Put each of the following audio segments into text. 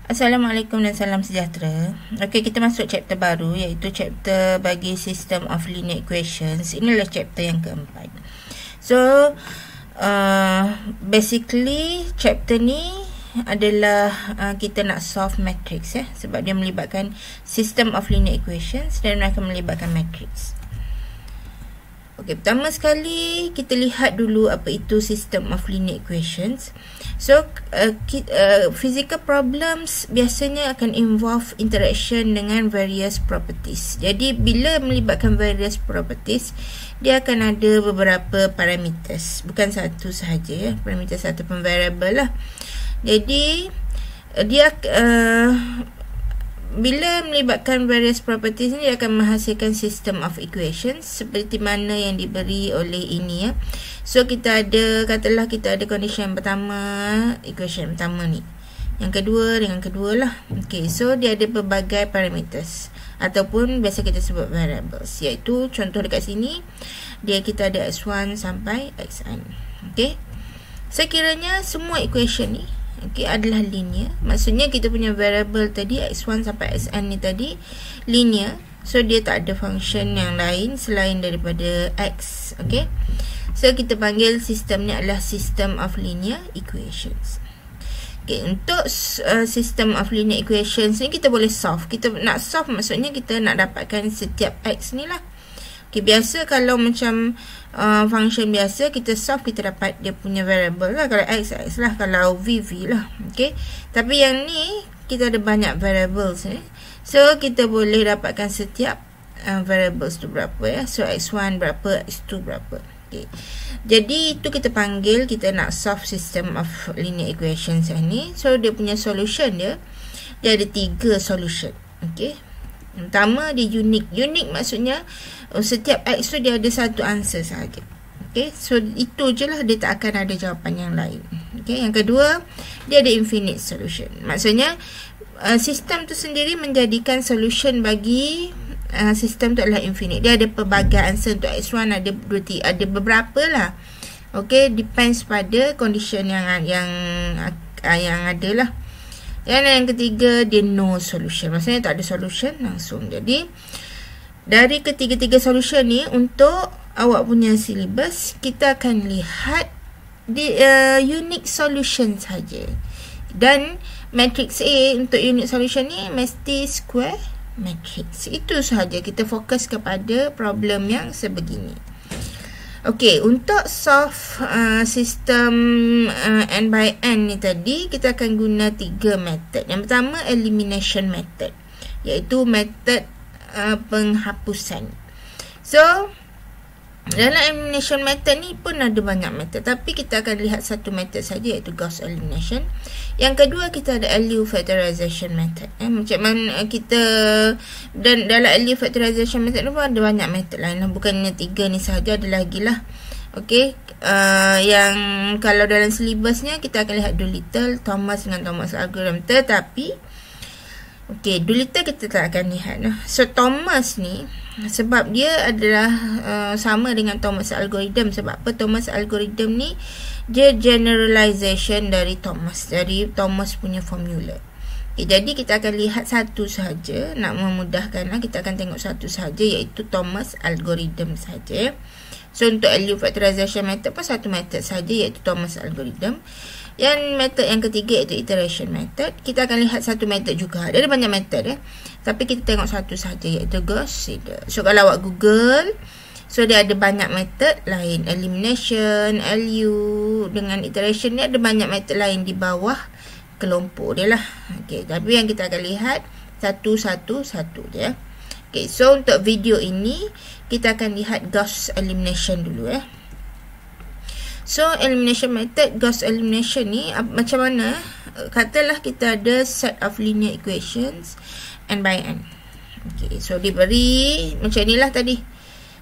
Assalamualaikum dan salam sejahtera. Okey, kita masuk chapter baru iaitu chapter bagi system of linear equations. Inilah chapter yang keempat. So, basically chapter ni adalah kita nak solve matrix ya, sebab dia melibatkan system of linear equations dan akan melibatkan matrix. Okey, pertama sekali kita lihat dulu apa itu system of linear equations. So, physical problems biasanya akan involve interaction dengan various properties. Jadi, bila melibatkan various properties, dia akan ada beberapa parameters. Bukan satu sahaja ya, parameter satu pun variable lah. Jadi, dia bila melibatkan various properties ni, dia akan menghasilkan system of equations seperti mana yang diberi oleh ini ya. So kita ada, katalah kita ada condition pertama, equation pertama ni. Yang kedua dengan kedua lah. Okay, so dia ada pelbagai parameters ataupun biasa kita sebut variables, iaitu contoh dekat sini dia kita ada x1 sampai xn. Okay, sekiranya semua equation ni adalah linear, maksudnya kita punya variable tadi x1 sampai xn ni tadi linear, so dia tak ada function yang lain selain daripada x. Okay, so kita panggil sistem ni adalah system of linear equations. Okay, untuk system of linear equations ni kita boleh solve. Kita nak solve maksudnya kita nak dapatkan setiap x ni lah. Okay, biasa kalau macam function biasa kita solve, kita dapat dia punya variable lah. Kalau x lah, kalau v lah. Okay, tapi yang ni kita ada banyak variables ni, so kita boleh dapatkan setiap variables tu berapa ya. So x1 berapa, x2 berapa. Okay, jadi itu kita panggil, kita nak solve system of linear equations yang ni. So dia punya solution dia ada 3 solution. Okay, yang pertama dia unique. Unique maksudnya setiap x tu dia ada satu answer sahaja. Okay, so itu je lah, dia tak akan ada jawapan yang lain. Okay, yang kedua dia ada infinite solution. Maksudnya sistem tu sendiri menjadikan solution bagi sistem tu adalah infinite. Dia ada pelbagai answer untuk x1, ada beberapa lah. Okay, depends pada condition yang ada lah. Yang ketiga dia no solution. Maksudnya tak ada solution langsung. Jadi dari ketiga-tiga solution ni, untuk awak punya syllabus kita akan lihat di unique solution saja. Dan matrix A untuk unique solution ni mesti square matrix. Itu sahaja, kita fokus kepada problem yang sebegini. Okey, untuk solve sistem n by n ni tadi, kita akan guna 3 method. Yang pertama elimination method, iaitu method penghapusan. So dalam elimination method ni pun ada banyak method, tapi kita akan lihat satu method saja, iaitu Gauss elimination. Yang kedua kita ada LU factorization method. Macam mana kita, dan dalam LU factorization method ni pun ada banyak method lain lah, bukannya 3 ni sahaja, ada lagi lah. Okey, yang kalau dalam syllabusnya kita akan lihat Doolittle, Thomas dengan Thomas algorithm. Tetapi okey, Doolittle kita tak akan lihat lah. So Thomas ni sebab dia adalah sama dengan Thomas algorithm. Sebab apa? Thomas algorithm ni dia generalization dari Thomas punya formula. Okay, jadi kita akan lihat satu sahaja, nak memudahkan lah, kita akan tengok satu sahaja, iaitu Thomas algorithm saja. So untuk LU factorization method pun satu method saja, iaitu Thomas algorithm. Yang method yang ketiga iaitu iteration method. Kita akan lihat satu method juga. Dia ada banyak method ya, tapi kita tengok satu sahaja, iaitu Gauss. So kalau awak Google, so dia ada banyak method lain. Elimination, LU dengan iteration ni ada banyak method lain di bawah kelompok dia lah. Okay, tapi yang kita akan lihat satu-satu dia. Okay, so untuk video ini kita akan lihat Gauss elimination dulu ya. So elimination method, Gauss elimination ni macam mana? Katalah kita ada set of linear equations n by n. Okay, so diberi macam inilah tadi.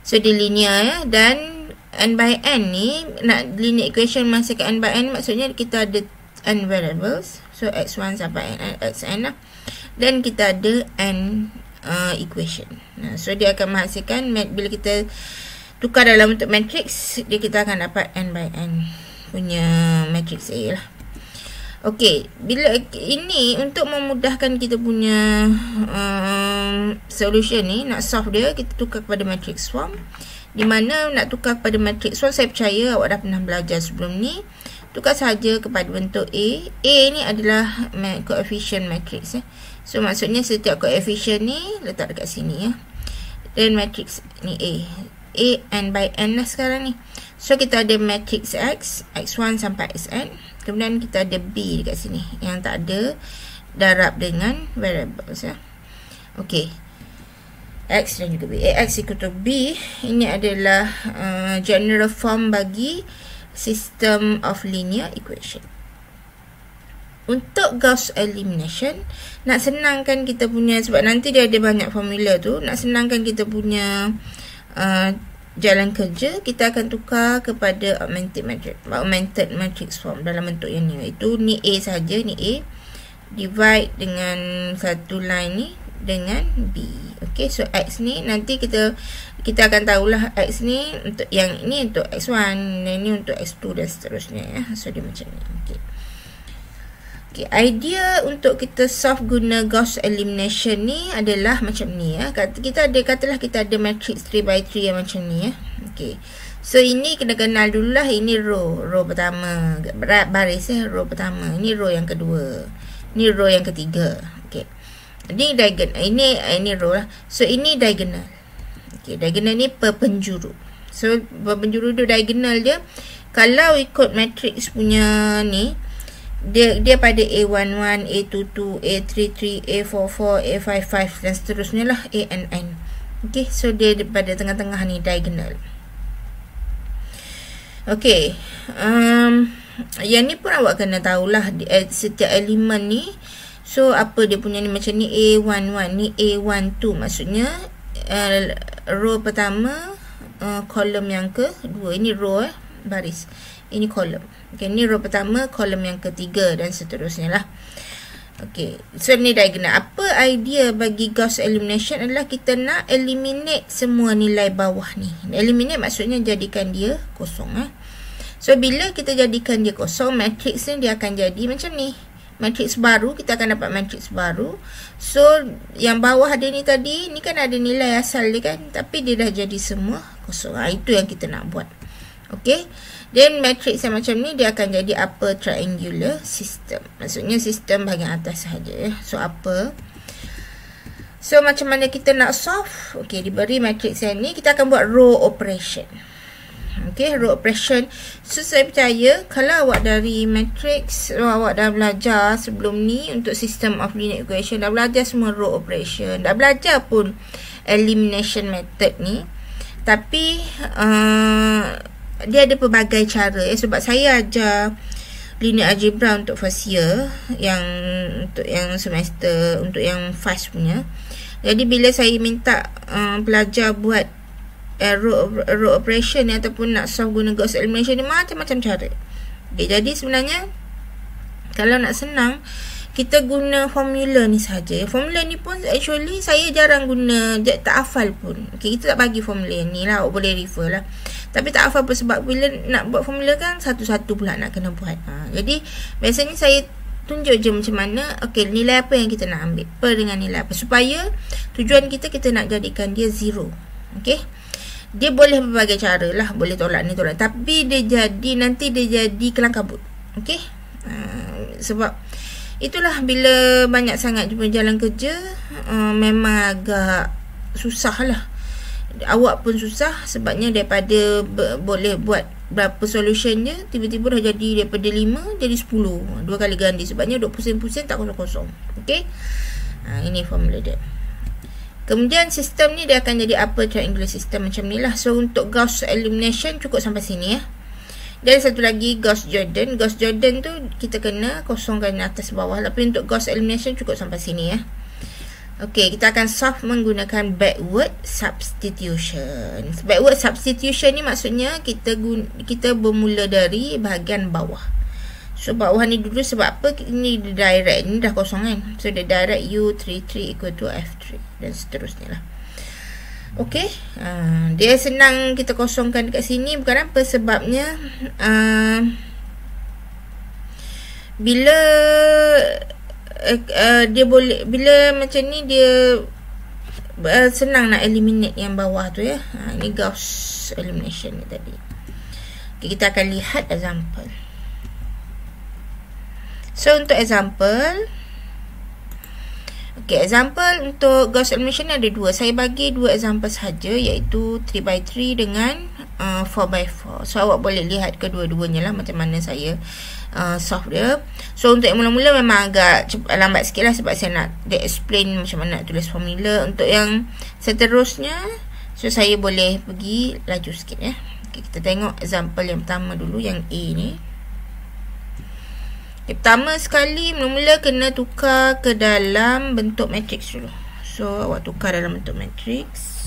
So dia linear ya, dan n by n ni, nak linear equation menghasilkan n by n, maksudnya kita ada n variables. So x1 sampai xn lah, dan kita ada n equation. So dia akan menghasilkan, bila kita tukar dalam bentuk matrix, kita akan dapat n by n punya matrix A lah. Okey, bila ini untuk memudahkan kita punya solution ni, nak solve dia, kita tukar kepada matrix form. Di mana nak tukar kepada matrix form, saya percaya awak dah pernah belajar sebelum ni. Tukar saja kepada bentuk A. A ni adalah coefficient matrix. So maksudnya setiap coefficient ni letak dekat sini ya. Dan matrix ni A. A n by n lah sekarang ni. So kita ada matrix X, X1 sampai Xn. Kemudian kita ada B dekat sini yang tak ada darab dengan variables ya. Okey. X dan juga B. Ax equal to B. Ini adalah general form bagi system of linear equation. Untuk Gauss elimination, nak senangkan kita punya, sebab nanti dia ada banyak formula tu, nak senangkan kita punya jalan kerja, kita akan tukar kepada augmented matrix form dalam bentuk yang ni, iaitu ni A saja, ni A divide dengan satu line ni dengan B. Okey, so X ni nanti kita akan tahulah X ni untuk yang ini untuk X1, dan ini untuk X2 dan seterusnya ya. So dia macam ni. Okey. Okay, idea untuk kita solve guna Gauss elimination ni adalah macam ni ya. Katalah kita ada matrix 3x3 yang macam ni ya. Okey. So ini kena kenal dululah, ini row pertama, baris ya, row pertama. Ini row yang kedua. Ini row yang ketiga. Okey. Ini diagonal. Ini row lah. So ini diagonal. Okey, diagonal ni perpenjuru. So perpenjuru tu diagonal dia. Kalau ikut matrix punya ni, dia pada A11, A22, A33, A44, A55 dan seterusnya lah, ANN. Okey, so dia pada tengah-tengah ni diagonal. Okey, yang ni pun awak kena tahulah setiap elemen ni. So apa dia punya ni, macam ni A11, ni A12, maksudnya row pertama, kolom yang kedua. Ini row baris, ini kolom. Okay, ni row pertama, kolom yang ketiga dan seterusnya lah. Okay, so ni diagonal. Apa idea bagi Gauss elimination adalah kita nak eliminate semua nilai bawah ni. Eliminate maksudnya jadikan dia kosong. So bila kita jadikan dia kosong, matrix ni dia akan jadi macam ni. Matrix baru, kita akan dapat matrix baru. So yang bawah dia ni tadi, ni kan ada nilai asal dia kan, tapi dia dah jadi semua kosong. Itu yang kita nak buat. Okay, dan matrix yang macam ni dia akan jadi upper triangular system. Maksudnya sistem bahagian atas sahaja ya. So upper. So macam mana kita nak solve? Okay, diberi matrix yang ni, kita akan buat row operation. Okay, row operation. So saya percaya kalau awak dari matrix, awak dah belajar sebelum ni untuk system of linear equation, dah belajar semua row operation, dah belajar pun elimination method ni. Tapi dia ada pelbagai cara ya, sebab saya ajar linear algebra untuk first year, untuk yang semester, untuk yang fast punya. Jadi bila saya minta pelajar buat row operation ni, ataupun nak solve guna Gauss elimination ni, macam-macam cara. Okay, jadi sebenarnya kalau nak senang, kita guna formula ni saja. Formula ni pun actually saya jarang guna, tak hafal pun. Okay, kita tak bagi formula ni lah, awak boleh refer lah. Tapi tak hafal pun, sebab bila nak buat formula kan satu-satu pula nak kena buat. Jadi biasanya saya tunjuk je macam mana, okay, nilai apa yang kita nak ambil, per dengan nilai apa, supaya tujuan kita nak jadikan dia zero. Okay, dia boleh berbagai cara lah, boleh tolak ni tolak, tapi dia jadi, nanti dia jadi kelang kabut. Okay, sebab itulah bila banyak sangat jalan kerja, memang agak susah lah. Awak pun susah, sebabnya daripada boleh buat berapa solution je, tiba-tiba dah jadi daripada 5 jadi 10, 2 kali ganda, sebabnya duk pusing-pusing tak kosong-kosong. Okay, ini formula dia. Kemudian sistem ni dia akan jadi upper triangular system macam ni lah. So untuk Gauss elimination cukup sampai sini ya. Dan satu lagi Gauss Jordan. Gauss Jordan tu kita kena kosongkan atas bawah, tapi untuk Gauss elimination cukup sampai sini ya. Okey, kita akan solve menggunakan backward substitution. Backward substitution ni maksudnya kita bermula dari bahagian bawah. So bawah ni dulu, sebab apa? Ini direct, ni dah kosong kan. So the direct U33 equal to F3 dan seterusnya lah. Okey, dia senang kita kosongkan dekat sini. Bukan apa sebabnya, bila dia boleh, bila macam ni dia senang nak eliminate yang bawah tu ya. Ini Gauss elimination ni tadi. Okay, kita akan lihat example. So untuk example, okay, example untuk Gauss elimination ada dua. Saya bagi dua example sahaja, iaitu 3x3 dengan 4x4. So awak boleh lihat kedua-duanya lah macam mana saya solve dia. So untuk yang mula-mula memang agak lambat sikit lah, sebab saya nak explain macam mana nak tulis formula. Untuk yang seterusnya, so saya boleh pergi laju sikit ya. Okay, kita tengok example yang pertama dulu, yang A ni. Okay, pertama sekali mula-mula kena tukar ke dalam bentuk matrix dulu. So awak tukar dalam bentuk matrix.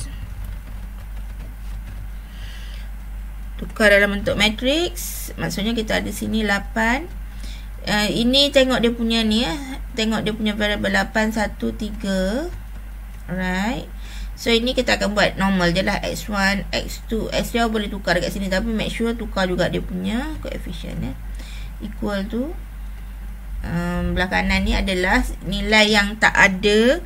Tukar dalam bentuk matrix, maksudnya kita ada sini 8. Ini tengok dia punya ni ya. Tengok dia punya variable 8, 1, 3. Alright. So ini kita akan buat normal je lah. X1, X2, X2 boleh tukar dekat sini, tapi make sure tukar juga dia punya coefficient ya. Equal to belah kanan ni adalah nilai yang tak ada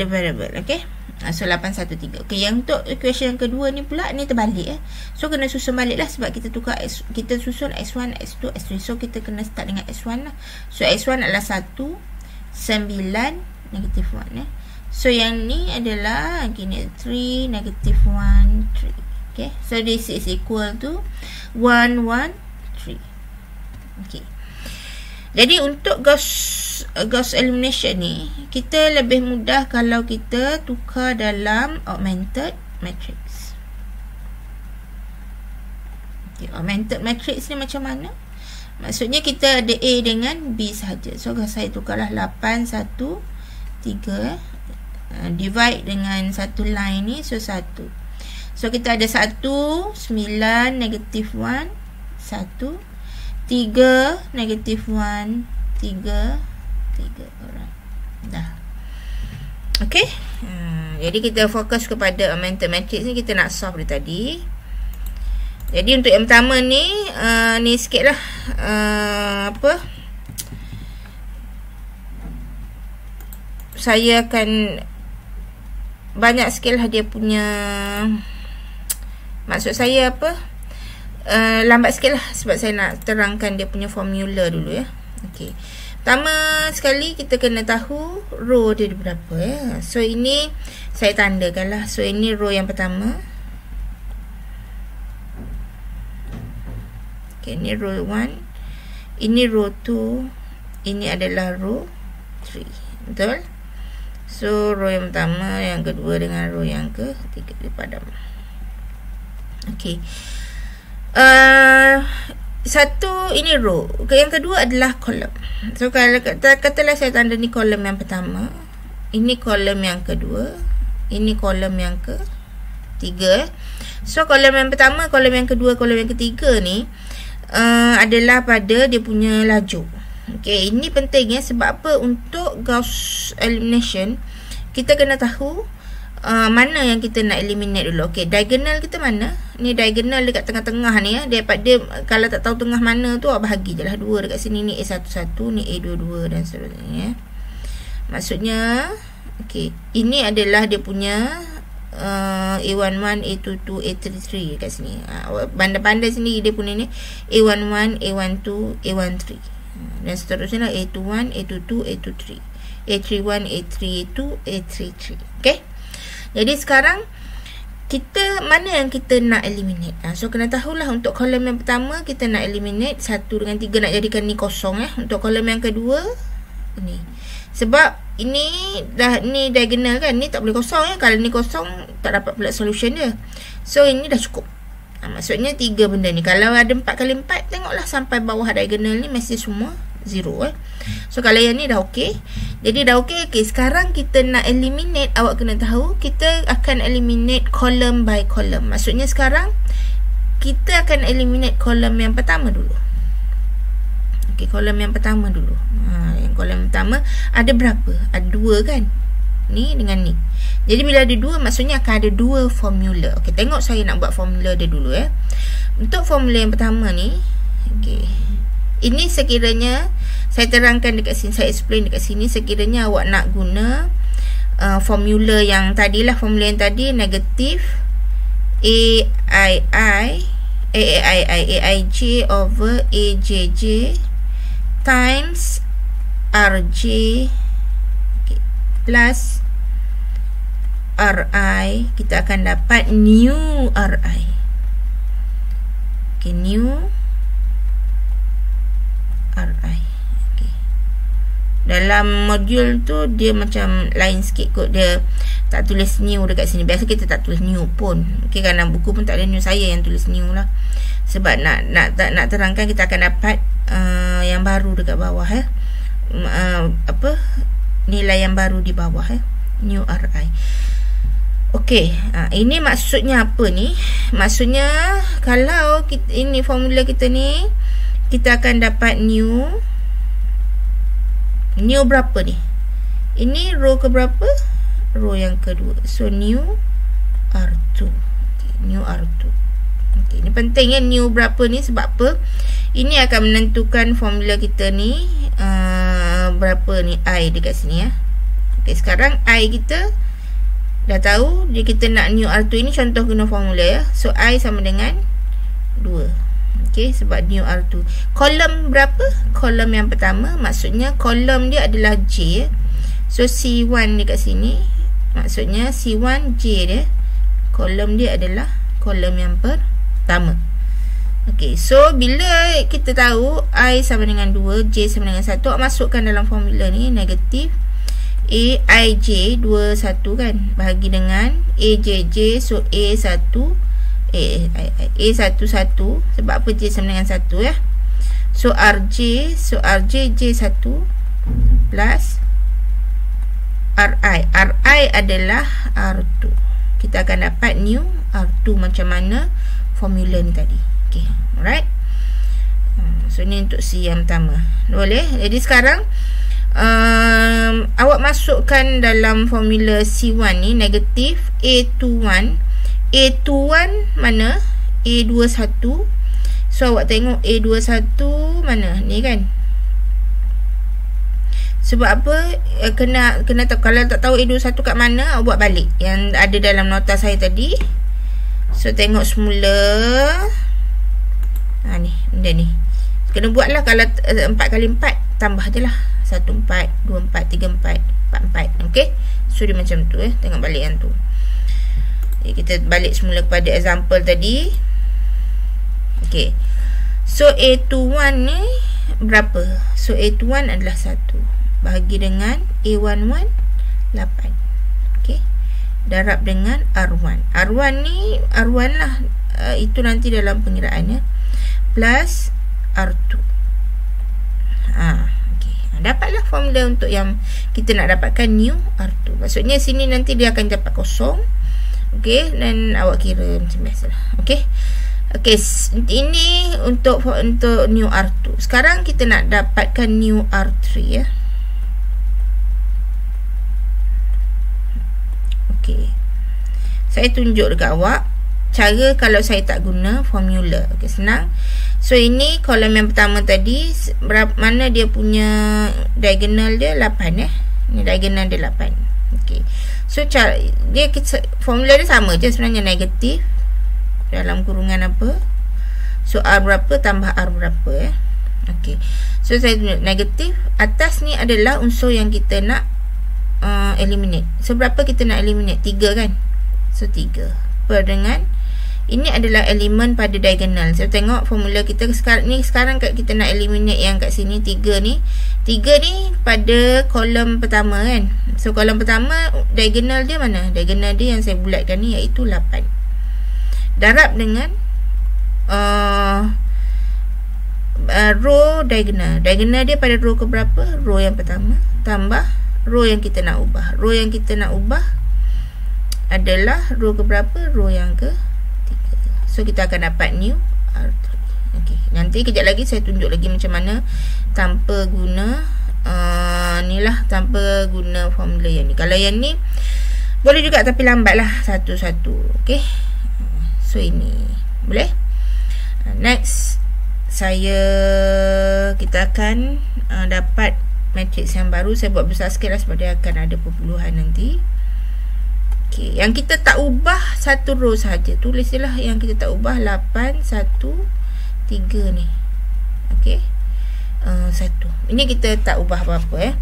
variable. Okay. So 8, 1, 3. Okay, yang untuk equation yang kedua ni pula ni terbalik So kena susun balik lah, sebab kita tukar kita susun X1, X2, X3. So kita kena start dengan X1 lah. So X1 adalah 1, 9, negative 1 So yang ni adalah gini, 3, negative 1, 3. Okay, so this is equal to 1, 1, 3. Okay. Jadi untuk Gauss elimination ni, kita lebih mudah kalau kita tukar dalam augmented matrix. Okay, augmented matrix ni macam mana? Maksudnya kita ada A dengan B sahaja. So saya tukarlah 8, 1, 3. Divide dengan satu line ni, so 1. So kita ada 1, 9, negative 1, 1. 3, negative 1, 3, 3. Alright. Dah. Okay. Jadi kita fokus kepada augmented matrix ni, kita nak solve dia tadi. Jadi untuk yang pertama ni, ni sikit lah. Saya akan banyak sikit lah dia punya, maksud saya lambat sikit lah, sebab saya nak terangkan dia punya formula dulu ya. Okay. Pertama sekali kita kena tahu row dia berapa ya. So ini saya tandakan lah. So ini row yang pertama. Okay, ini row 1. Ini row 2. Ini adalah row 3. Betul? So row yang pertama, yang kedua dengan row yang ketiga dipadam. Okay. Satu ini row, yang kedua adalah kolom. So kalau katalah saya tanda ni kolom yang pertama, ini kolom yang kedua, ini kolom yang ketiga. So kolom yang pertama, kolom yang kedua, kolom yang ketiga ni adalah pada dia punya laju. Okay, ini penting ya. Sebab apa? Untuk Gauss elimination kita kena tahu mana yang kita nak eliminate dulu. Okay, diagonal kita mana? Ni diagonal dekat tengah-tengah ni ya. Daripada kalau tak tahu tengah mana tu, bahagi je lah 2 dekat sini. Ni A11, ni A22 dan seterusnya ya. Maksudnya okay, ini adalah dia punya A11, A22, A33 dekat sini. Pandai-pandai sendiri dia punya ni A11, A12, A13 dan seterusnya A21, A22, A23, A31, A32, A33. Okay. Jadi sekarang kita mana yang kita nak eliminate. So kena tahulah untuk kolom yang pertama kita nak eliminate 1 dengan 3, nak jadikan ni kosong ya. Untuk kolom yang kedua ni. Sebab ini dah ni diagonal kan, ni tak boleh kosong ya. Kalau ni kosong tak dapat pula solution dia. So ini dah cukup. Maksudnya 3 benda ni. Kalau ada 4 kali 4, tengoklah sampai bawah diagonal ni mesti semua 0 So kalau yang ni dah okey. Jadi dah okey. Okay, sekarang kita nak eliminate. Awak kena tahu kita akan eliminate column by column. Maksudnya sekarang kita akan eliminate kolom yang pertama dulu. Okey, kolom yang pertama dulu. Yang kolom pertama ada berapa? Ada 2 kan? Ni dengan ni. Jadi bila ada 2, maksudnya akan ada 2 formula. Okey, tengok saya nak buat formula dia dulu ya. Untuk formula yang pertama ni, okey. Ini sekiranya saya terangkan dekat sini, saya explain dekat sini, sekiranya awak nak guna formula yang tadilah, formula yang tadi negatif AIJ over AJJ times RJ plus RI, kita akan dapat new RI. Okay, new RI. Okay. Dalam modul tu dia macam lain sikit kot, dia tak tulis new dekat sini. Biasa kita tak tulis new pun. Okay, kerana buku pun tak ada new, saya yang tulis new lah. Sebab nak terangkan kita akan dapat yang baru dekat bawah nilai yang baru di bawah new RI. Okey, ini maksudnya apa ni? Maksudnya kalau ini formula kita ni, kita akan dapat new berapa ni? Ini row ke berapa? Row yang kedua. So new R2. Okay, new R2. Okay, ini penting ya, new berapa ni, sebab apa? Ini akan menentukan formula kita ni berapa ni I dekat sini ya. Okay, sekarang I kita dah tahu, kita nak new R2 ini contoh guna formula ya. So I sama dengan 2. Okey, sebab new R2. Kolom berapa? Kolom yang pertama, maksudnya kolom dia adalah J ya. So C1 dekat sini, maksudnya C1 J dia. Kolom dia adalah kolom yang pertama. Okey, so bila kita tahu I sama dengan 2, J sama dengan 1, masukkan dalam formula ni negatif AIJ 21 kan, bahagi dengan AJJ. So A11, sebab apa J sama dengan 1 ya. So RJ, so RJJ 1 plus RI. RI adalah R2. Kita akan dapat new R2 macam mana formula ni tadi. Okay, alright. So ni untuk C yang pertama. Boleh. Jadi sekarang awak masukkan dalam formula C1 ni negatif A21. A21 mana? A21. So awak tengok A21 mana? Ni kan. Sebab apa? Kena tahu. Kalau tak tahu A21 kat mana, awak buat balik yang ada dalam nota saya tadi. So tengok semula. Ni benda ni kena buat lah. Kalau 4 kali 4 tambah je lah, 1 4 2 4 3 4 4 4. ok, so dia macam tu tengok balik yang tu. Kita balik semula kepada example tadi. ok, so A21 ni berapa? So A21 adalah 1 bahagi dengan A11 8. ok, darab dengan R1. R1 ni R1 lah, itu nanti dalam pengiraannya, plus R2. Dapatlah formula untuk yang kita nak dapatkan new R2. Maksudnya sini nanti dia akan dapat kosong. Okey, dan awak kira macam biasalah. Okey. Okey, ini untuk new R2. Sekarang kita nak dapatkan new R3 ya. Okey. Saya tunjuk dekat awak cara kalau saya tak guna formula. Okey, senang. So ini kolom yang pertama tadi, mana dia punya diagonal dia 8 Ni diagonal dia 8. Okey. So cara dia, formula dia sama je sebenarnya, negatif dalam kurungan apa. So R berapa tambah R berapa Okey. So saya tunjuk negatif. Atas ni adalah unsur yang kita nak eliminate. So berapa kita nak eliminate? 3 kan. So 3 per dengan ini adalah elemen pada diagonal. So tengok formula kita sekarang kita nak eliminate yang kat sini 3 ni. 3 ni pada kolom pertama kan. So kolom pertama diagonal dia mana? Diagonal dia yang saya bulatkan ni, iaitu 8. Darab dengan row diagonal. Diagonal dia pada row ke berapa? Row yang pertama tambah row yang kita nak ubah. Row yang kita nak ubah adalah row ke berapa? Row yang ke 3. So kita akan dapat new R3. Okey, nanti kejap lagi saya tunjuk lagi macam mana tanpa guna tanpa guna formula yang ni. Kalau yang ni boleh juga tapi lambatlah satu-satu. Okey. So ini boleh. Next kita akan dapat matriks yang baru. Saya buat besar sikit lah sebab dia akan ada perpuluhan nanti. Okey, yang kita tak ubah satu row saja. Tulis je lah yang kita tak ubah 8, 1, 3 ni. Okey. 1. Ini kita tak ubah apa-apa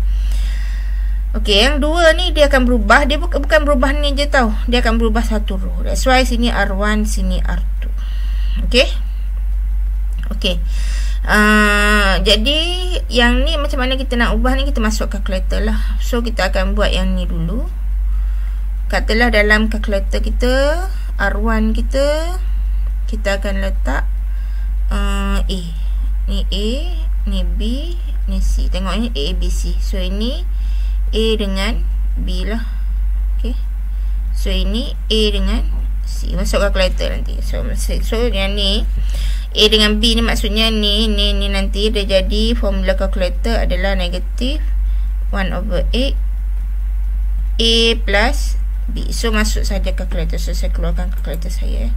Okey, yang 2 ni dia akan berubah. Dia bukan berubah ni je tau. Dia akan berubah satu row. That's why sini R1, sini R2. Okey. Okey. Jadi yang ni macam mana kita nak ubah ni, kita masuk calculator lah. So kita akan buat yang ni dulu. Katalah dalam calculator kita, R1 kita akan letak A. Ni A, ni B, ni C. Tengok ni A, B, C. So ini A dengan B lah. Okay. So ini A dengan C. Masuk calculator nanti. So yang ni A dengan B ni maksudnya ni nanti dia jadi formula calculator adalah negatif 1/8 A plus B. So masuk saja calculator. So saya keluarkan calculator saya.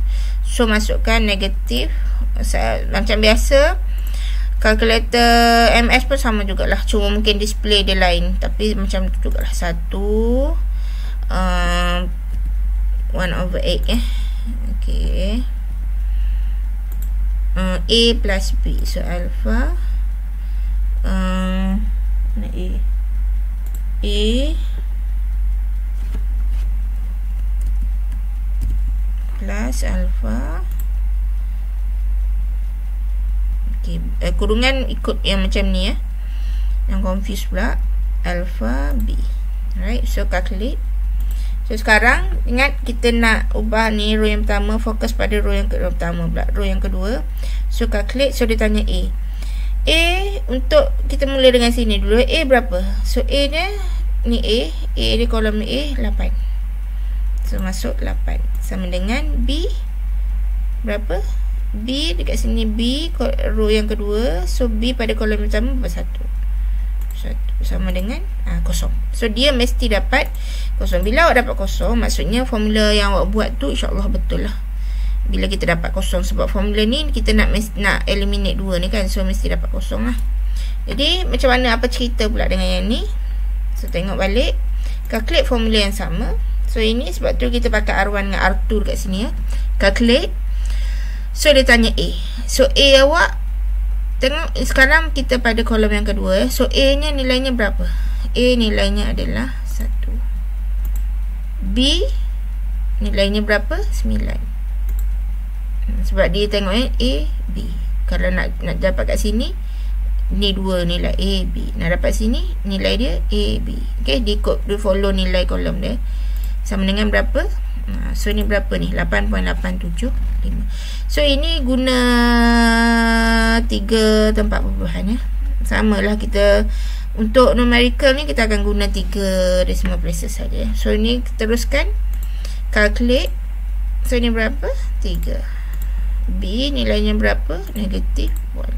So masukkan negatif. Macam biasa kalkulator MS pun sama jugalah, cuma mungkin display dia lain, tapi macam tu jugalah. 1/8 okey. A plus B. So alpha mana A plus alpha. Okay. Kurungan ikut yang macam ni yang confuse pula. Alpha B. Alright, so calculate. So sekarang ingat kita nak ubah ni row yang pertama, fokus pada row yang pertama pula, row yang kedua. So calculate. So dia tanya A. A untuk kita mula dengan sini dulu. A berapa? So A nya ni A di kolom A 8. So masuk 8 sama dengan B berapa? B dekat sini B row yang kedua. So B pada kolom pertama berapa? 1 sama dengan kosong. So dia mesti dapat kosong. Bila awak dapat kosong, maksudnya formula yang awak buat tu insyaAllah betul lah. Bila kita dapat kosong, sebab formula ni kita nak eliminate 2 ni kan. So mesti dapat kosong lah. Jadi macam mana, apa cerita pula dengan yang ni? So tengok balik, calculate formula yang sama. So ini sebab tu kita pakai R1 dengan R2 dekat sini calculate. So dia tanya A. So A awak tengok sekarang kita pada kolom yang kedua. So A nya nilainya berapa? A nilainya adalah 1. B nilainya berapa? 9. Sebab dia tengok A, B. Kalau nak dapat kat sini, ni 2 nilai A, B. Nak dapat sini, nilai dia A, B. Okay, dia follow nilai kolom dia. Sama dengan berapa? So ni berapa ni? 8.875. So ini guna 3 tempat perpuluhan Sama lah kita untuk numerical ni kita akan guna 3 decimal places saja. So ini teruskan calculate. So ini berapa? 3. B nilainya berapa? Negatif 1.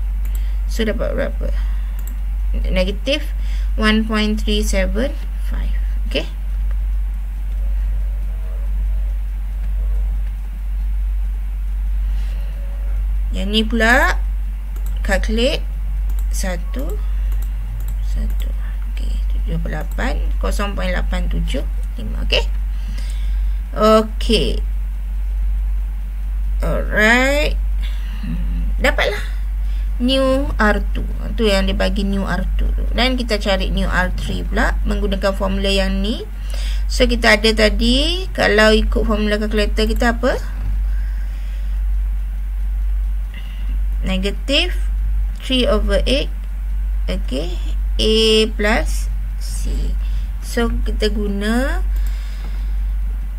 So dapat berapa? Negatif 1.375. Okay. Yang ni pula calculate 1 okey, 78 0.875. okey. Okey. Alright. Dapatlah new R2. Tu yang dia bagi new R2 tu. Dan kita cari new R3 pula menggunakan formula yang ni. So kita ada tadi, kalau ikut formula calculator kita apa? Negatif 3/8. Okay, A plus C. So kita guna,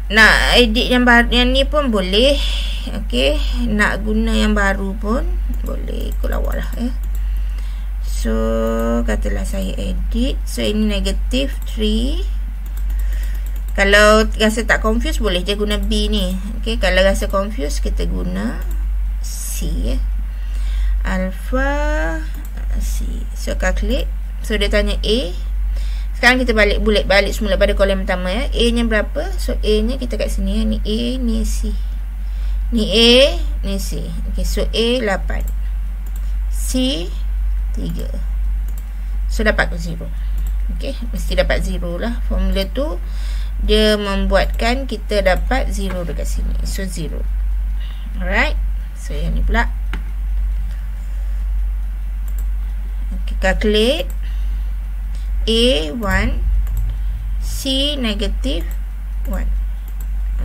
nak edit yang baru, yang ni pun boleh. Okay, nak guna yang baru pun boleh, ikut awak lah So katalah saya edit. So ini negatif 3. Kalau rasa tak confuse, boleh je guna B ni. Okay, kalau rasa confuse, kita guna C alpha C. So calculate. So dia tanya A. Sekarang kita balik semula pada kolom pertama A nya berapa? So A nya kita kat sini ni A, ni C. Ni A, ni C. Okay, so A 8 C 3. So dapat 0. Okey, mesti dapat 0 lah. Formula tu dia membuatkan kita dapat 0 dekat sini. So 0. Alright. So yang ni pula. Okay, calculate A 1, C negatif 1.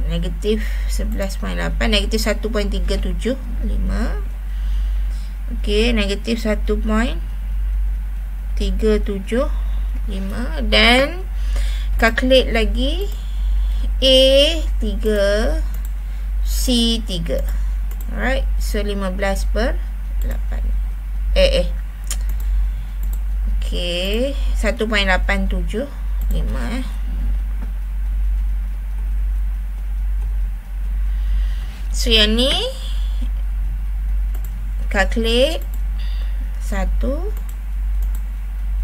Negatif 11.8, negatif 1.375. Okey, negatif 1.375 dan calculate lagi A 3, C 3. Alright, so 15/8. Okey, 1.875 So yang ni calculate 1,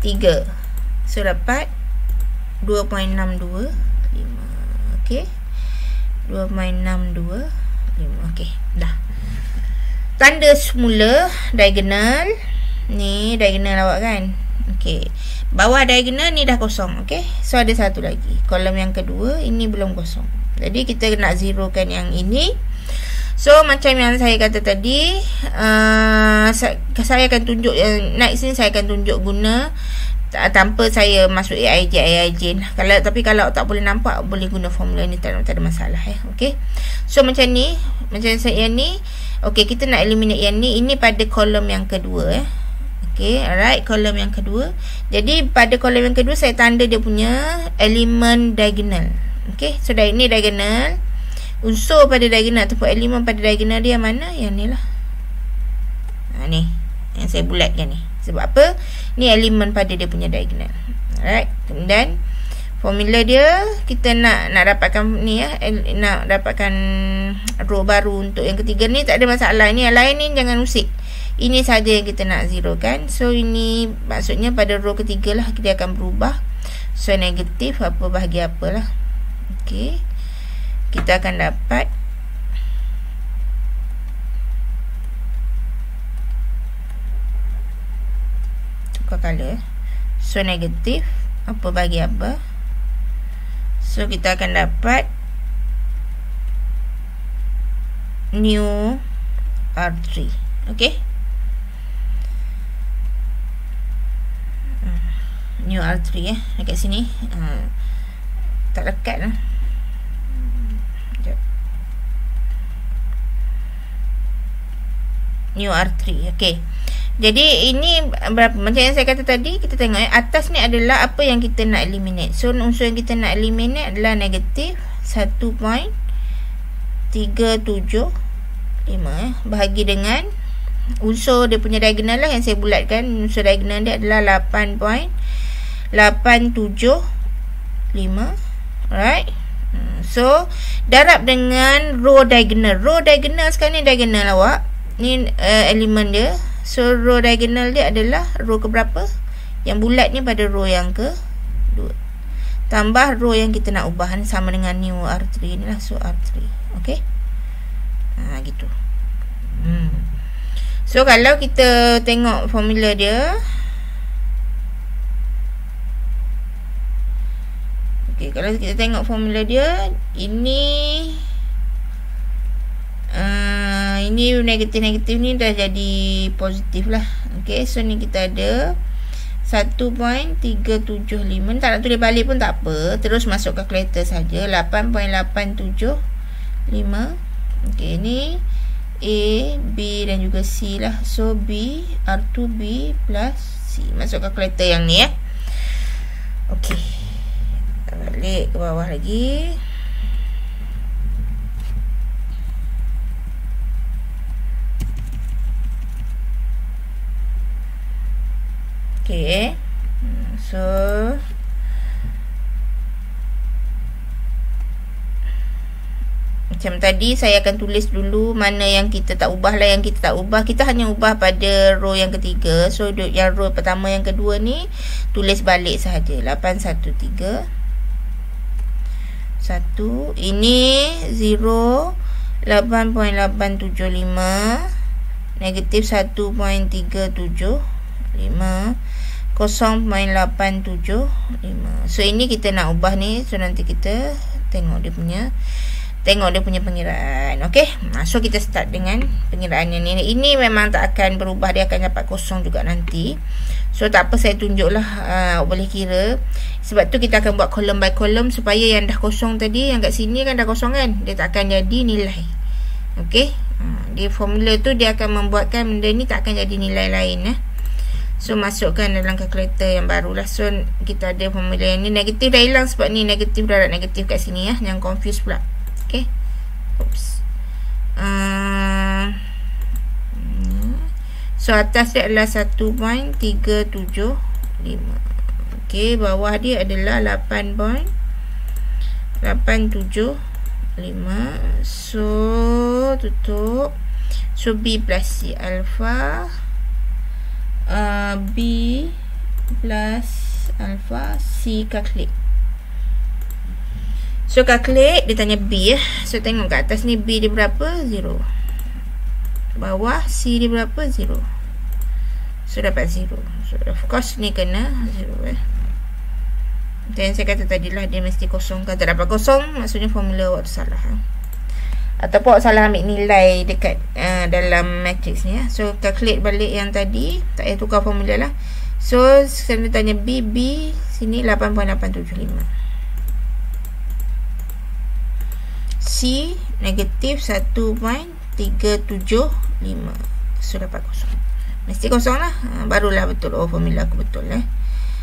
3. So dapat 2.625. Okey, 2.625. Okey, dah. Tanda semula diagonal. Ni diagonal awak kan. Okey, bawah diagonal ni dah kosong. Okey, so ada satu lagi, kolom yang kedua ini belum kosong. Jadi kita nak zerokan yang ini. So macam yang saya kata tadi, saya akan tunjuk next ni, saya akan tunjuk guna tanpa saya masuk AIJ. Kalau tak boleh nampak, boleh guna formula ni, tak ada masalah Okey. So macam ni, macam saya ni. Okey, kita nak eliminate yang ni. Ini pada kolom yang kedua Okey, alright, kolom yang kedua. Jadi pada kolom yang kedua saya tanda dia punya elemen diagonal. Okey, so ini diagonal. Unsur pada diagonal ataupun elemen pada diagonal dia mana? Yang ni lah. Ni yang saya bulatkan ni. Sebab apa? Ni elemen pada dia punya diagonal. Alright. Kemudian formula dia, kita nak dapatkan ni nak dapatkan row baru untuk yang ketiga ni, tak ada masalah. Ini yang lain ni jangan usik. Ini saja yang kita nak zerokan. So ini maksudnya pada row ketiga lah dia akan berubah. So negatif apa bahagi apalah. Okey. Kita akan dapat tukar color. So negatif apa bagi apa. So kita akan dapat new R3. Okey, new R3 dekat sini. Tak lekat lah. New R3. Okey. Jadi ini berapa? Macam yang saya kata tadi, kita tengok atas ni adalah apa yang kita nak eliminate. So unsur yang kita nak eliminate adalah negatif 1.375 bahagi dengan unsur dia punya diagonal lah yang saya bulatkan. Unsur diagonal dia adalah 8.875. Alright. So darab dengan row diagonal. Row diagonal sekarang ni diagonal awak. Ni elemen dia. So row diagonal dia adalah row ke berapa? Yang bulat ni pada row yang ke 2. Tambah row yang kita nak ubah ni sama dengan new R3 ni lah. So R3. Okey. Gitu. So kalau kita tengok formula dia, okey, kalau kita tengok formula dia, ini negatif ni dah jadi positif lah. Okey, so ni kita ada 1.375. Tak nak tulis balik pun tak apa, terus masuk kalkulator saja. 8.875. Okey, ni A, B dan juga C lah. So B, R2B plus C. Masuk kalkulator yang ni Okey, kita balik ke bawah lagi. Okey. So macam tadi saya akan tulis dulu mana yang kita tak ubah lah. Yang kita tak ubah, kita hanya ubah pada row yang ketiga. So yang row pertama yang kedua ni tulis balik sahaja. 813 1. Ini 0 8.875 negatif 1.375, 0.875. So ini kita nak ubah ni. So nanti kita tengok dia punya pengiraan. Okey. So kita start dengan pengiraan yang ni. Ini memang tak akan berubah, dia akan dapat kosong juga nanti. So tak apa, saya tunjuklah boleh kira. Sebab tu kita akan buat column by column supaya yang dah kosong tadi, yang kat sini kan dah kosong kan, dia tak akan jadi nilai. Okey. Di formula tu dia akan membuatkan benda ni tak akan jadi nilai lain. So masukkan dalam kalkulator yang barulah. So kita ada formula yang ni. Negatif dah hilang sebab ni negatif dah ada negatif kat sini ya. Jangan confuse pula. Okey. Oops. So atas dia adalah 1.375. Okey, bawah dia adalah 8.875. So tutup. So B plus C alpha, B plus alpha, C calculate. So calculate, dia tanya B. So tengok kat atas ni B dia berapa? 0. Bawah C dia berapa? 0. So dapat 0. So of course ni kena 0 Dan saya kata tadilah dia mesti kosong. Kalau tak dapat kosong, maksudnya formula awak tu salah. Ataupun awak salah ambil nilai dekat dalam matrix ni. So calculate balik yang tadi. Tak payah tukar formula lah. So saya tanya B sini 8.875. C negatif 1.375. So dapat kosong. Mesti kosong lah. Barulah betul. Oh, formula aku betul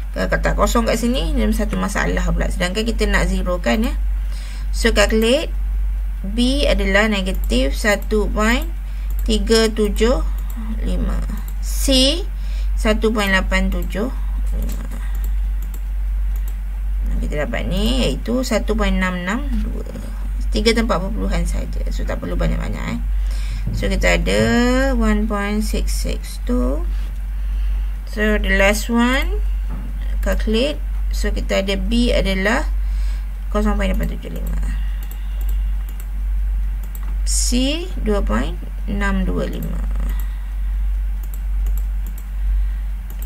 Kalau kata kosong kat sini, dia satu masalah pula. Sedangkan kita nak 0 kan So calculate. B adalah negatif 1.375. C 1.875. Kita dapat ni iaitu 1.662. 3 tempat perpuluhan saja. So tak perlu banyak-banyak So kita ada 1.662. So the last one, calculate. So kita ada B adalah 0.875. C 2.625.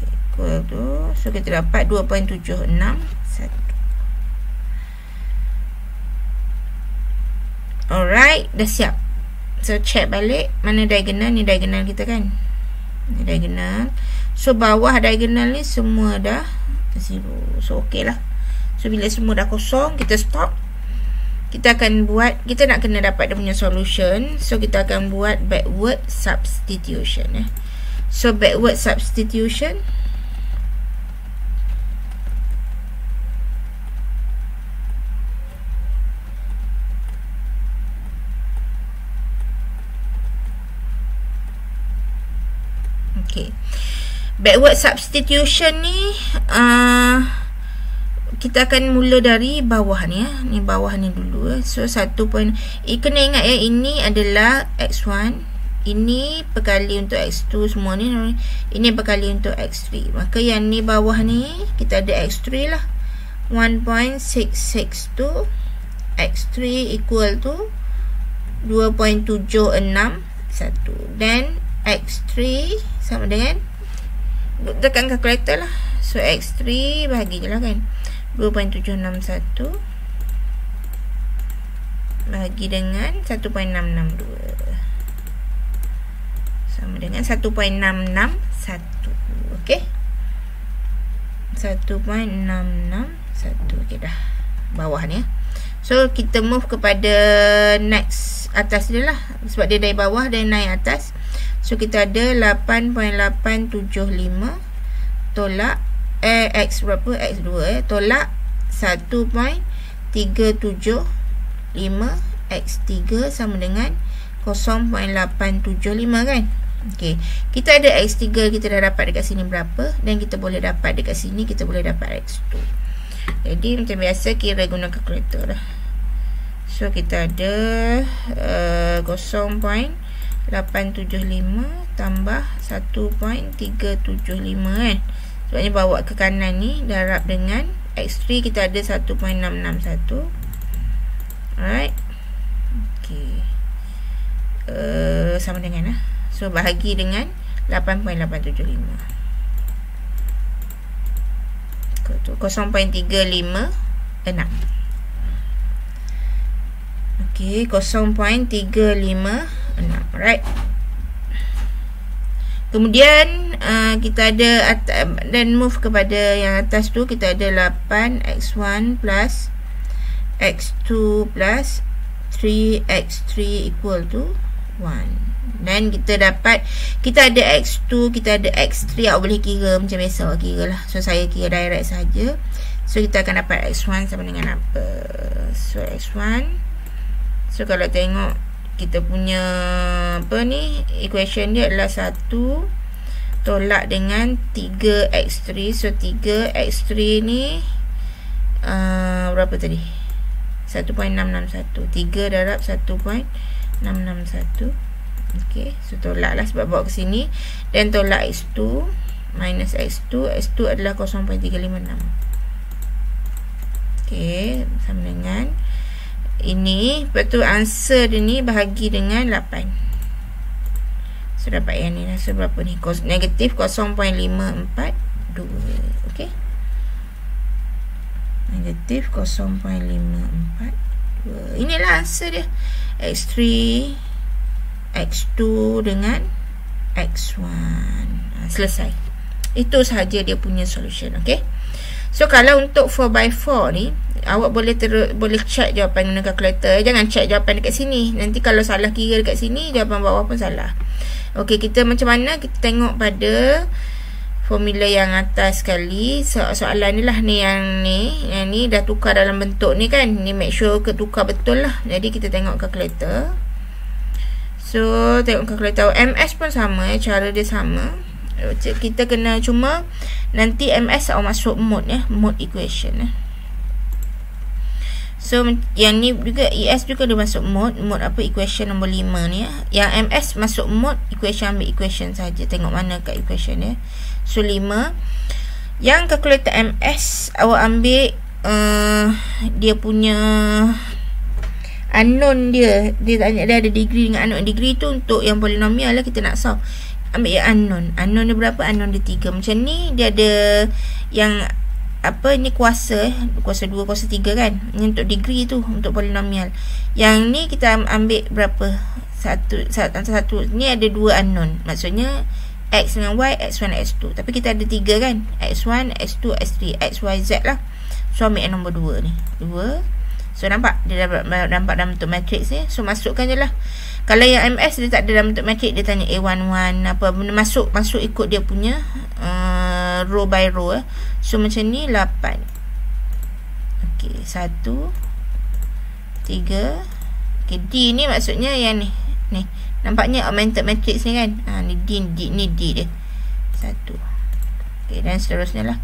Equal to, so kita dapat 2.761. Alright, dah siap. So check balik mana diagonal. Ni diagonal kita kan. Ni diagonal. So bawah diagonal ni semua dah 0. So okey lah. So bila semua dah kosong, kita stop. Kita akan buat, kita nak kena dapat dia punya solution. So kita akan buat backward substitution So backward substitution, okay. Backward substitution ni kita akan mula dari bawah ni Ni bawah ni dulu So 1 point. Kena ingat ini adalah X1, ini perkali untuk X2, semua ni ini perkali untuk X3. Maka yang ni bawah ni kita ada X3 lah, 1.662 X3 equal to 2.761. Dan X3 sama dengan, tekan kalkulator lah. So X3 bahagi je lah kan, 2.761 bahagi dengan 1.662 sama dengan 1.661. Okey, 1.661. Okey dah bawah ni So kita move kepada next atas dia lah, sebab dia dari bawah dan naik atas. So kita ada 8.875 tolak X berapa? X2 tolak 1.375 X3 sama dengan 0.875 kan. Okey, kita ada X3 kita dah dapat dekat sini berapa, dan kita boleh dapat dekat sini, kita boleh dapat X2. Jadi macam biasa kira guna kalkulator lah. So kita ada 0.875 tambah 1.375 kan. Sebabnya bawa ke kanan ni darab dengan X3 kita ada 1.661. Alright. Okey. Sama dengan So bahagi dengan 8.875. 0.356. Okey, 0.356. Right. Kemudian kita ada dan move kepada yang atas tu, kita ada 8x1 plus x2 plus 3x3 equal to 1. Dan kita dapat, kita ada x2, kita ada x3. Awak boleh kira macam biasa awak kira lah. So saya kira direct saja. So kita akan dapat x1 sama dengan apa? So x1, so kalau tengok kita punya apa ni, equation dia adalah 1 tolak dengan 3x3. So 3x3 ni berapa tadi? 1.661. 3 darab 1.661. Okey, so tolak lah sebab bawa ke sini. Dan tolak x2 minus x2. x2 adalah 0.356. Okey, sama dengan ini. Lepas tu answer dia ni bahagi dengan 8. So dapat yang ni lah. So berapa ni? Negatif 0.542. Okey, negatif 0.542. Inilah answer dia. x3, x2 dengan x1. Selesai. Itu sahaja dia punya solution. Okey. So kalau untuk 4x4 ni, awak boleh check jawapan guna kalkulator. Jangan check jawapan dekat sini. Nanti kalau salah kira dekat sini, jawapan bawah pun salah. Okey, kita macam mana? Kita tengok pada formula yang atas sekali. Soalan ni lah ni, yang ni dah tukar dalam bentuk ni kan. Ni make sure ke tukar betul lah. Jadi kita tengok kalkulator. So tengok kalkulator MS pun sama, cara dia sama. Kita kena cuma nanti MS awak masuk mode mode equation So yang ni juga ES juga dia masuk mode apa, equation nombor 5 ni Yang MS masuk mode equation, ambil equation saja. Tengok mana kat equation dia. So 5. Yang kalkulator MS awak ambil dia punya unknown dia tanya dia ada degree dengan unknown. Degree tu untuk yang polinomial lah, kita nak solve. Ambil yang unknown. Unknown dia berapa? Unknown dia 3. Macam ni dia ada yang apa ni, kuasa 2, kuasa 3 kan. Ini untuk degree tu, untuk polinomial. Yang ni kita ambil berapa? Satu. Ni ada 2 unknown. Maksudnya X dengan Y, X1, X2. Tapi kita ada 3 kan. X1, X2, X3, X, Y, Z lah. So ambil yang nombor 2 ni. 2. So nampak dia nampak dalam bentuk matrix ni. So masukkan je lah. Kalau yang MS dia tak ada dalam bentuk matrix, dia tanya A11 apa benda, masuk ikut dia punya row by row So macam ni 8. Okey, 1 3. Okey, D ni maksudnya yang ni. Nampaknya augmented matrix ni kan. Ni D dia. 1. Okey, dan seterusnya lah.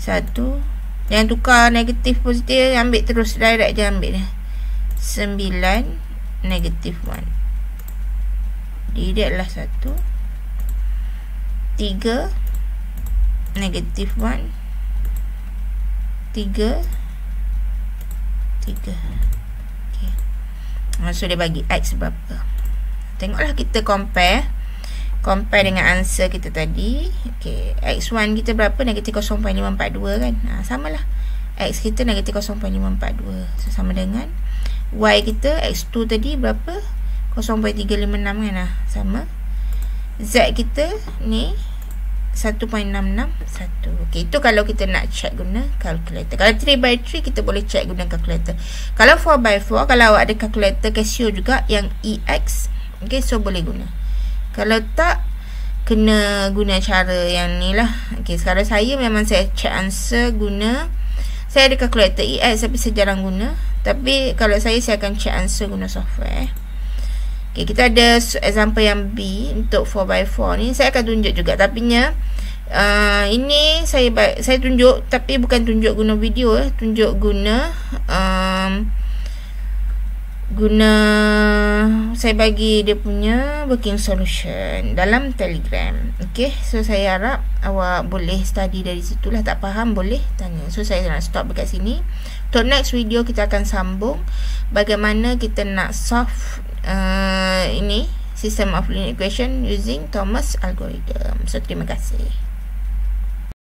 1. Jangan tukar negatif positif, ambil terus direct je ambil dia. 9 negatif 1. Dia adalah 1. 3 negatif 1. 3. Okay. So dia bagi X berapa. Tengoklah kita compare dengan answer kita tadi. Okay, X1 kita berapa? Negatif 0.542 kan. Samalah. X kita negatif 0.542. So sama dengan Y kita, X2 tadi berapa? 0.356 kan. Sama. Z kita ni 1.661. Okay, itu kalau kita nak check guna calculator. Kalau 3x3 kita boleh check guna calculator. Kalau 4x4, kalau awak ada calculator Casio juga yang EX, okay, so boleh guna. Kalau tak, kena guna cara yang ni lah. Okay, sekarang saya memang saya check answer guna, saya ada calculator EX tapi saya jarang guna. Tapi kalau saya akan check answer guna software. Okay, kita ada example yang B untuk 4x4 ni. Saya akan tunjuk juga, tapi ini saya tunjuk tapi bukan tunjuk guna video, tunjuk guna saya bagi dia punya working solution dalam Telegram. Okay, so saya harap awak boleh study dari situlah. Tak faham boleh tanya. So saya nak stop dekat sini. Untuk next video kita akan sambung bagaimana kita nak solve ini system of linear equation using Thomas algorithm. So terima kasih.